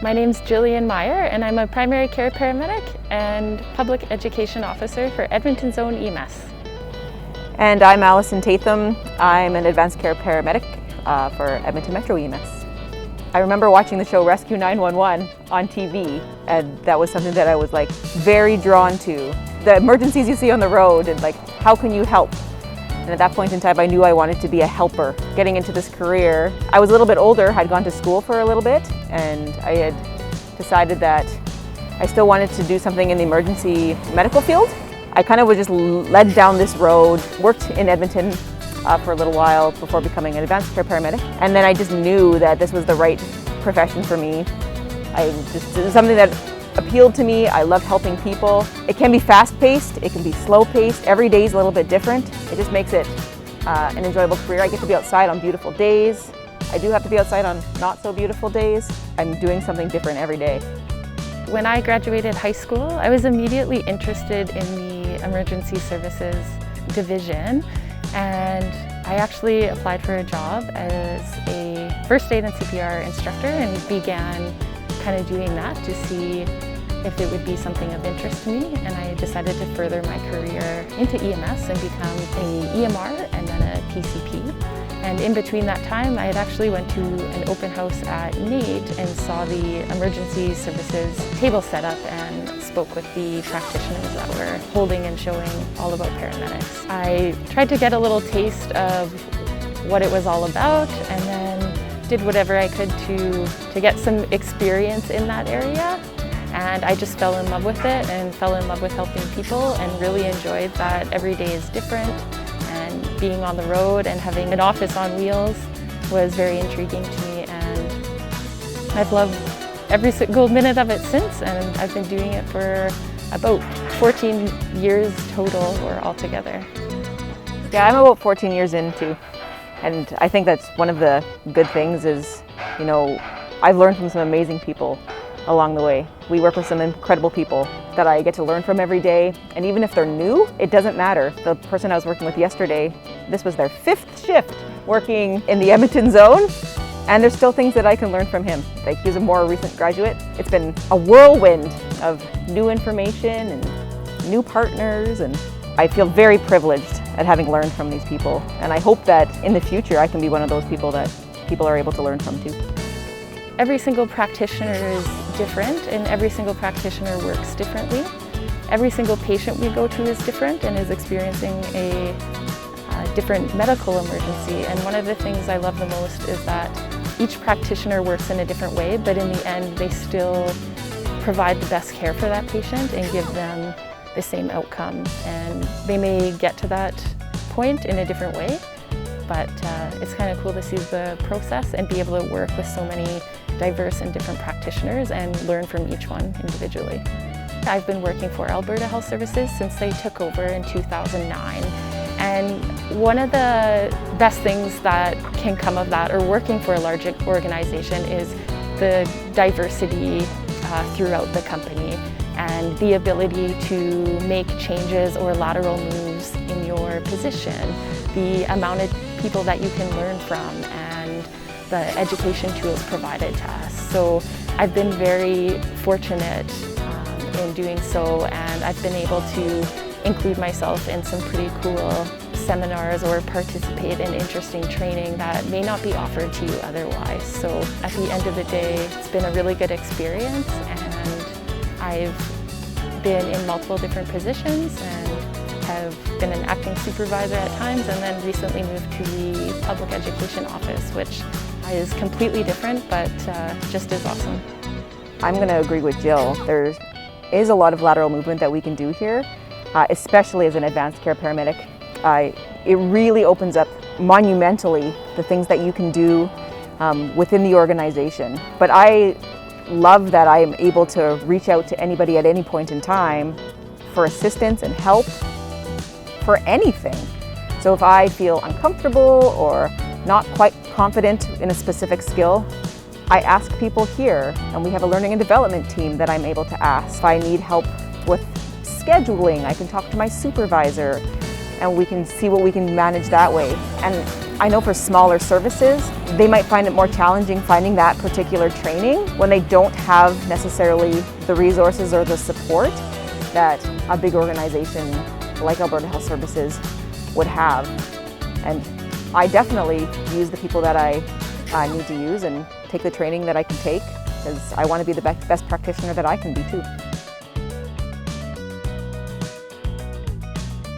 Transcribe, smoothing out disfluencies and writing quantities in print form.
My name's Jillian Meyer, and I'm a primary care paramedic and public education officer for Edmonton Zone EMS. And I'm Allison. I'm an advanced care paramedic for Edmonton Metro EMS. I remember watching the show Rescue 911 on TV, and that was something that I was very drawn to. The emergencies you see on the road and how can you help? And at that point in time, I knew I wanted to be a helper. Getting into this career, I was a little bit older, had gone to school for a little bit, and I had decided that I still wanted to do something in the emergency medical field. I kind of was just led down this road, worked in Edmonton for a little while before becoming an advanced care paramedic. And then I just knew that this was the right profession for me. It was something that appealed to me. I love helping people. It can be fast-paced, it can be slow-paced. Every day is a little bit different. It just makes it an enjoyable career. I get to be outside on beautiful days. I do have to be outside on not so beautiful days. I'm doing something different every day. When I graduated high school, I was immediately interested in the emergency services division, and I actually applied for a job as a first aid and CPR instructor and began kind of doing that to see if it would be something of interest to me, and I decided to further my career into EMS and become an EMR and then a PCP. And in between that time, I had actually went to an open house at NAIT and saw the emergency services table set up and spoke with the practitioners that were holding and showing all about paramedics. I tried to get a little taste of what it was all about, and then did whatever I could to get some experience in that area. And I just fell in love with it and fell in love with helping people and really enjoyed that every day is different. And being on the road and having an office on wheels was very intriguing to me, and I've loved every single minute of it since, and I've been doing it for about 14 years total or altogether. Yeah, I'm about 14 years in too. And I think that's one of the good things is, I've learned from some amazing people along the way. We work with some incredible people that I get to learn from every day. And even if they're new, it doesn't matter. The person I was working with yesterday, this was their 5th shift working in the Edmonton zone. And there's still things that I can learn from him. He's a more recent graduate. It's been a whirlwind of new information and new partners, and I feel very privileged at having learned from these people. And I hope that in the future I can be one of those people that people are able to learn from too. Every single practitioner is different, and every single practitioner works differently. Every single patient we go to is different and is experiencing a different medical emergency. And one of the things I love the most is that each practitioner works in a different way, but in the end they still provide the best care for that patient and give them the same outcome. And they may get to that point in a different way, but it's kind of cool to see the process and be able to work with so many diverse and different practitioners and learn from each one individually. I've been working for Alberta Health Services since they took over in 2009. And one of the best things that can come of that, or working for a large organization, is the diversity throughout the company and the ability to make changes or lateral moves in your position, the amount of people that you can learn from, and the education tools provided to us. So I've been very fortunate in doing so, and I've been able to include myself in some pretty cool seminars or participate in interesting training that may not be offered to you otherwise. So at the end of the day, it's been a really good experience, and I've been in multiple different positions and have been an acting supervisor at times, and then recently moved to the public education office, which is completely different but just as awesome. I'm going to agree with Jill. There is a lot of lateral movement that we can do here, especially as an advanced care paramedic. It really opens up monumentally the things that you can do within the organization. But I love that I am able to reach out to anybody at any point in time for assistance and help for anything. So if I feel uncomfortable or not quite confident in a specific skill, I ask people here, and we have a learning and development team that I'm able to ask. If I need help with scheduling, I can talk to my supervisor and we can see what we can manage that way. And I know for smaller services, they might find it more challenging finding that particular training when they don't have necessarily the resources or the support that a big organization like Alberta Health Services would have. And I definitely use the people that I need to use and take the training that I can take, because I want to be the best practitioner that I can be too.